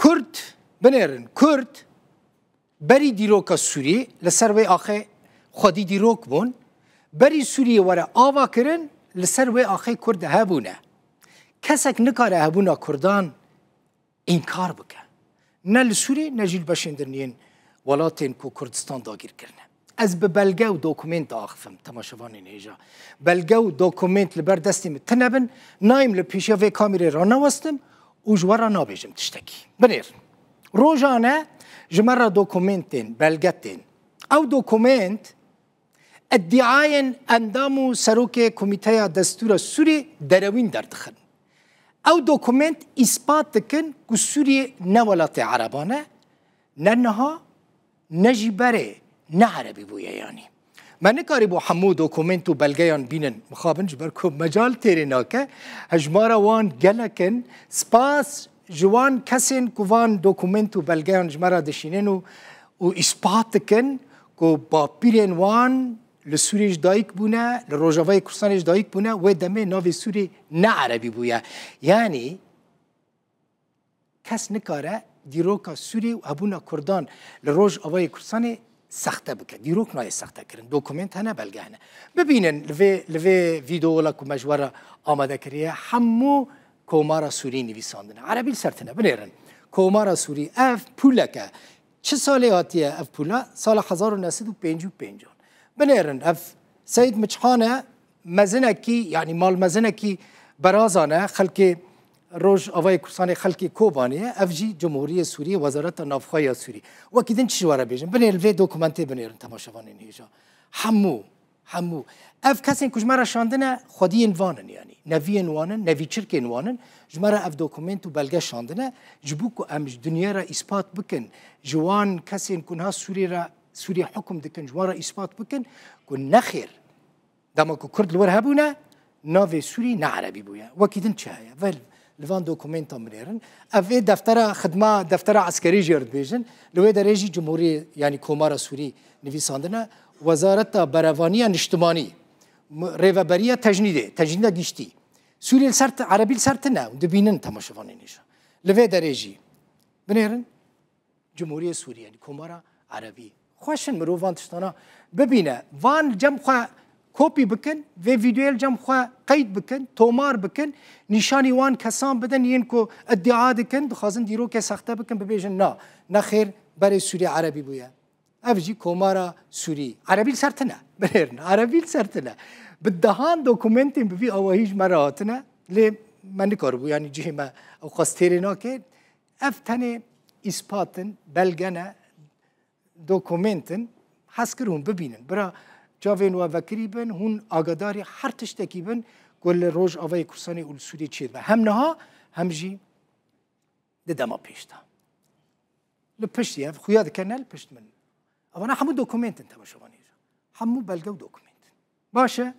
كرد بنيرن كرد بري ديروكا سوري لسروي آخي خودي ديروك بون بري سوري ورا آوا كرن لسروي آخي كرد هبونه كسك نكاره هبونا كردان إنكار بك نل سوري نجيل باشندرنين ولاتين كو كردستان داگیر کرنه از به بلگه و دوکومنت آخفم تماشاوان نیجا بلگه و دوکومنت لبر دستیم تنبن نایم لپیشا و کامیره را نوستم و جوارا نابیجم تشتکی بنیر روزانه جمرة دوكومنتين بلغتين أو دوكومنت ادعاين أندامو سروكي كوميتايا دستور السوري دروين دردخن أو دوكومنت إثبات دكن كو سوري نولات عربانة ننها نجي بري نعربي بويا يعني ما نكاري بو حمو دوكومنتو بلغيان بينن مخابن جبركو مجال تيريناكا هجمارا وان جلكن سباس جوان كسين كوان دوكومنتو بلغيان جمارا دشينينو و إثبات دكن كو بابيرين وان لسوريج دايك بونا لروجافاي كرسانيج دايك بونا ودمي نافي سوري نعربي بويا يعني كس نكاره ديروكا سوري وابونا كردان لروج افاي كرساني سخته بك ديروك ناي سخته كرن دوكومنت هنا بلغهنا ببينن لفي فيديو لكم مجوره آماده كريه حمو كومارا سوري نویساندن عربی سرتنه بنیرن كومارا سوري اف پولکه چه سالی هاتیه اف پولا سال 1955 بنيرن اف سيد مجحانه مزنكي يعني مال مزنكي برازانه خلكي روج اوای كرساني خلكي كوبانيه اف جي جمهوريه سوريه وزاره النافخه سوري وكيدن شواره بيجن بنير في دوكومنتي بنيرن تماشاوانين هيجا حمو اف كاسين كجمره شاندنه خودين وانن يعني نوين وانن نوي چركين وانن جمره اف دوكومنت وبلغه شاندنه جبوكو ام دنيا را اثبات بكن جوان كاسين كنها سوري حكم دكن جوارا إثبات بكن كن نخير دامكو كرد لور هبونا نافي سوري نعربي بويا وكيدن شايا فل لفان دوكومنتا منيرن افي دفتر خدمه دفتر عسكري جرد بيجن لو درجي جمهوريه يعني كومارا سوري نفيساندنا وزاره بروانيه نشتماني ريفابريه تجنيده گشتي سوري السرت عربي السرتنا دبينن تماشفانينيش لو درجي بنيرن جمهوريه سوريا يعني كومارا عربي خوشن مروفان تشتانا ببینه وان جم خوا کپی بکن و ویدیو جم خوا قید بکن تومار بکن نشانی وان کسان بدن ین کو ادعا دکن دخوازن دیرو که سخته بکن ببیجن نه خیر برای سوری عربی بویا افجی کومارا سوری عربی سرتنه برن عربی سرتنه بدهان دوکومنتیم ببی آواهیج مراتنه لی من نکاربو یعنی جهما او قاستیرینا که افتنه اثباتن بلگنه دوكومنتن حسكرهم ببينن برا جاوين وفكريبن هون آگاداری هر تشتكيبن كل روج آوای كرساني والسوري تشيد هم نها هم جي دما بيشتا لبشت يا خويا كان البشت من أنا حمو دوكومنتن تبا شوانيجا حمو بلغو دوكومنت باشا